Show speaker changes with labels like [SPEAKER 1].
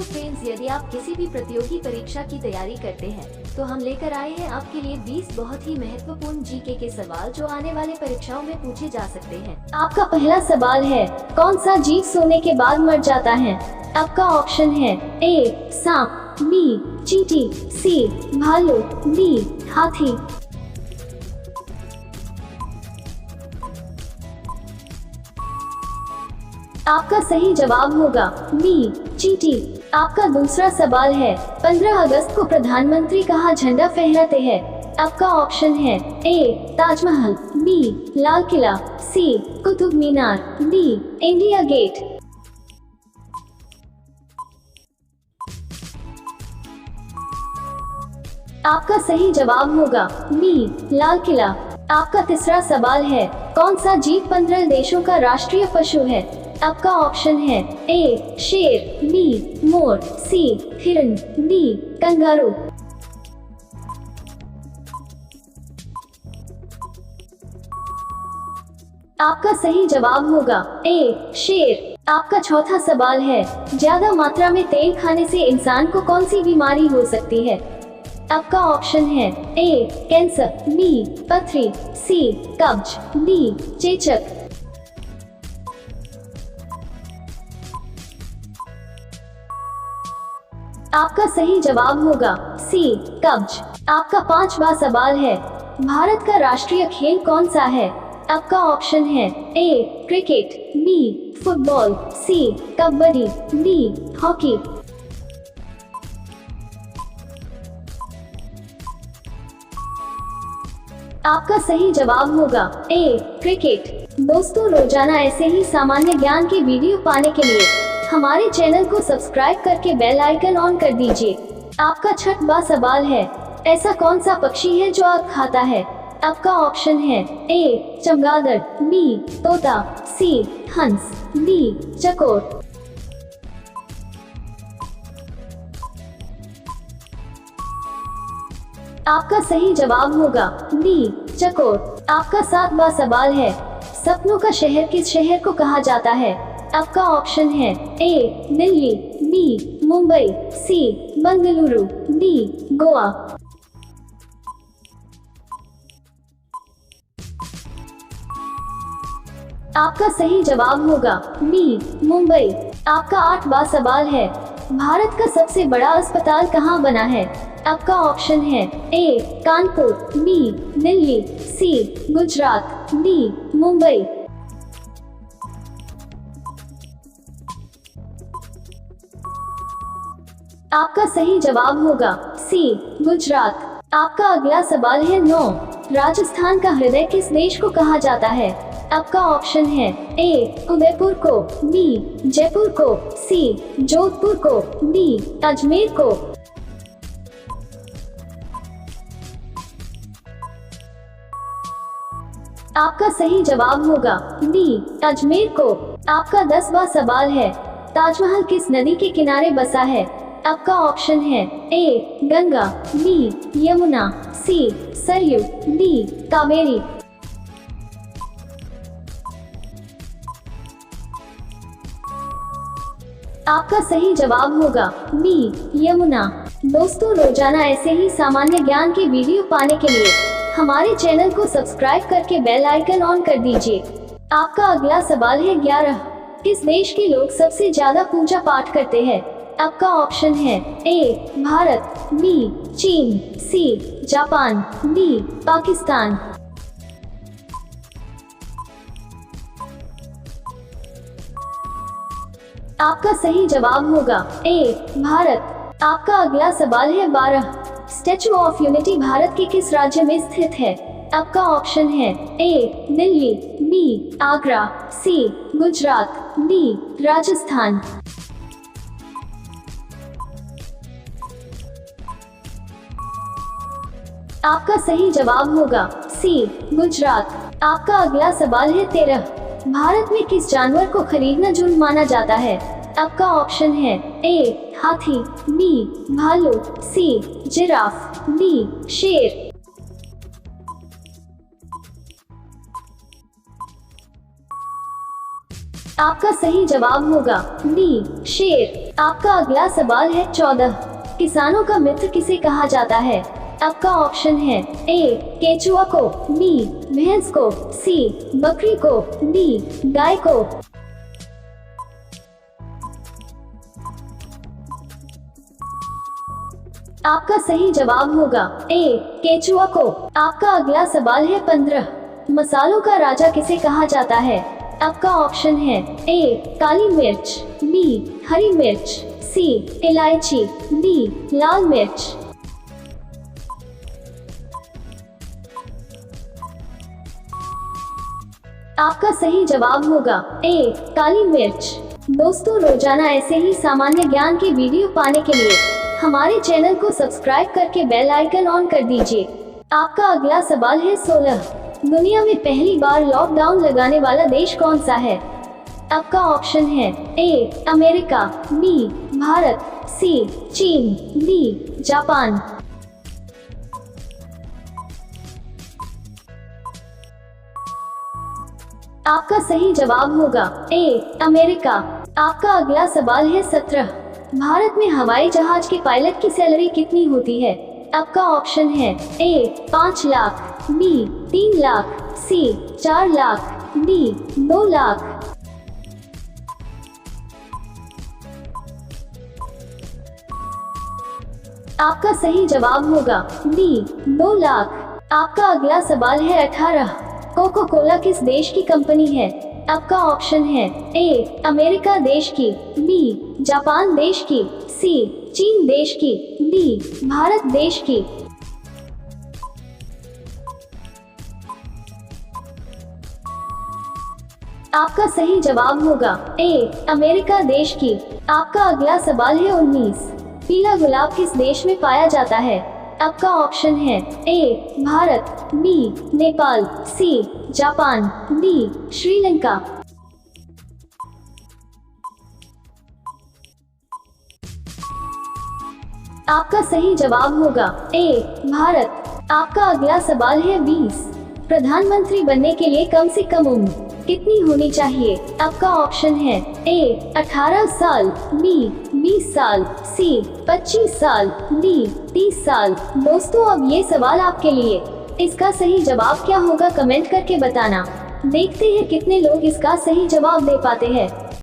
[SPEAKER 1] Friends, यदि आप किसी भी प्रतियोगी परीक्षा की तैयारी करते हैं तो हम लेकर आए हैं आपके लिए 20 बहुत ही महत्वपूर्ण जीके के सवाल जो आने वाले परीक्षाओं में पूछे जा सकते हैं। आपका पहला सवाल है, कौन सा जीव सोने के बाद मर जाता है? आपका ऑप्शन है ए सांप, बी चींटी, सी भालू, डी हाथी। आपका सही जवाब होगा बी चींटी। आपका दूसरा सवाल है, 15 अगस्त को प्रधानमंत्री कहाँ झंडा फहराते हैं? आपका ऑप्शन है ए ताजमहल, बी लाल किला, सी Qutub Minar, D India gate. आपका सही जवाब होगा बी लाल किला। आपका तीसरा सवाल है, कौन सा जीव 15 देशों का राष्ट्रीय पशु है? आपका ऑप्शन है ए शेर, बी मोर, सी हिरन, डी कंगारू। आपका सही जवाब होगा ए शेर। आपका चौथा सवाल है, ज्यादा मात्रा में तेल खाने से इंसान को कौन सी बीमारी हो सकती है? आपका ऑप्शन है ए कैंसर, बी पथरी, सी कब्ज, डी चेचक। आपका सही जवाब होगा सी कब्ज। आपका पांचवा सवाल है, भारत का राष्ट्रीय खेल कौन सा है? आपका ऑप्शन है ए क्रिकेट, बी फुटबॉल, सी कबड्डी, डी हॉकी। आपका सही जवाब होगा ए क्रिकेट। दोस्तों, रोजाना ऐसे ही सामान्य ज्ञान के वीडियो पाने के लिए हमारे चैनल को सब्सक्राइब करके बेल आइकन ऑन कर दीजिए। आपका छठवां सवाल है, ऐसा कौन सा पक्षी है जो आग खाता है? आपका ऑप्शन है ए चमगादड़, बी तोता, सी हंस, डी चकोर। आपका सही जवाब होगा डी चकोर। आपका सातवां सवाल है, सपनों का शहर किस शहर को कहा जाता है? आपका ऑप्शन है ए दिल्ली, बी मुंबई, सी बेंगलुरु, डी गोवा। आपका सही जवाब होगा बी मुंबई। आपका आठवां सवाल है, भारत का सबसे बड़ा अस्पताल कहाँ बना है? आपका ऑप्शन है ए कानपुर, बी दिल्ली, सी गुजरात, डी मुंबई। आपका सही जवाब होगा सी गुजरात। आपका अगला सवाल है 9, राजस्थान का हृदय किस देश को कहा जाता है? आपका ऑप्शन है ए उदयपुर को, बी जयपुर को, सी जोधपुर को, डी अजमेर को। आपका सही जवाब होगा डी अजमेर को। आपका 10वां सवाल है, ताजमहल किस नदी के किनारे बसा है? आपका ऑप्शन है ए गंगा, बी यमुना, सी सरयू, डी कावेरी। आपका सही जवाब होगा बी यमुना। दोस्तों, रोजाना ऐसे ही सामान्य ज्ञान के वीडियो पाने के लिए हमारे चैनल को सब्सक्राइब करके बेल आइकन ऑन कर दीजिए। आपका अगला सवाल है 11, किस देश के लोग सबसे ज्यादा पूजा पाठ करते हैं? आपका ऑप्शन है ए भारत, बी चीन, सी जापान, डी पाकिस्तान। आपका सही जवाब होगा ए भारत। आपका अगला सवाल है 12, स्टैचू ऑफ यूनिटी भारत के किस राज्य में स्थित है? आपका ऑप्शन है ए दिल्ली, बी आगरा, सी गुजरात, डी राजस्थान। आपका सही जवाब होगा सी गुजरात। आपका अगला सवाल है 13, भारत में किस जानवर को खरीदना जुर्म माना जाता है? आपका ऑप्शन है ए हाथी, बी भालू, सी जिराफ, डी शेर। आपका सही जवाब होगा बी शेर। आपका अगला सवाल है 14। किसानों का मित्र किसे कहा जाता है? आपका ऑप्शन है ए केचुआ को, बी भैंस को, सी बकरी को, डी गाय को। आपका सही जवाब होगा ए केचुआ को। आपका अगला सवाल है 15। मसालों का राजा किसे कहा जाता है? आपका ऑप्शन है ए काली मिर्च, बी हरी मिर्च, सी इलायची, डी लाल मिर्च। आपका सही जवाब होगा ए काली मिर्च। दोस्तों, रोजाना ऐसे ही सामान्य ज्ञान के वीडियो पाने के लिए हमारे चैनल को सब्सक्राइब करके बेल आइकन ऑन कर दीजिए। आपका अगला सवाल है 16। दुनिया में पहली बार लॉकडाउन लगाने वाला देश कौन सा है? आपका ऑप्शन है ए अमेरिका, बी भारत, सी चीन, डी जापान। आपका सही जवाब होगा ए अमेरिका। आपका अगला सवाल है 17। भारत में हवाई जहाज के पायलट की सैलरी कितनी होती है? आपका ऑप्शन है ए 5 लाख, बी 3 लाख, सी 4 लाख, डी 2 लाख। आपका सही जवाब होगा डी 2 लाख। आपका अगला सवाल है 18। कोको कोला किस देश की कंपनी है? आपका ऑप्शन है ए अमेरिका देश की, बी जापान देश की, सी चीन देश की, डी भारत देश की। आपका सही जवाब होगा ए अमेरिका देश की। आपका अगला सवाल है 19। पीला गुलाब किस देश में पाया जाता है? आपका ऑप्शन है A Bharat, B Nepal, C Japan, D Sri Lanka. आपका सही जवाब होगा ए भारत। आपका अगला सवाल है 20। प्रधानमंत्री बनने के लिए कम से कम उम्र कितनी होनी चाहिए? आपका ऑप्शन है ए 18 साल, बी 20 साल, सी 25 साल, डी 30 साल। दोस्तों, अब ये सवाल आपके लिए। इसका सही जवाब क्या होगा कमेंट करके बताना। देखते हैं कितने लोग इसका सही जवाब दे पाते हैं।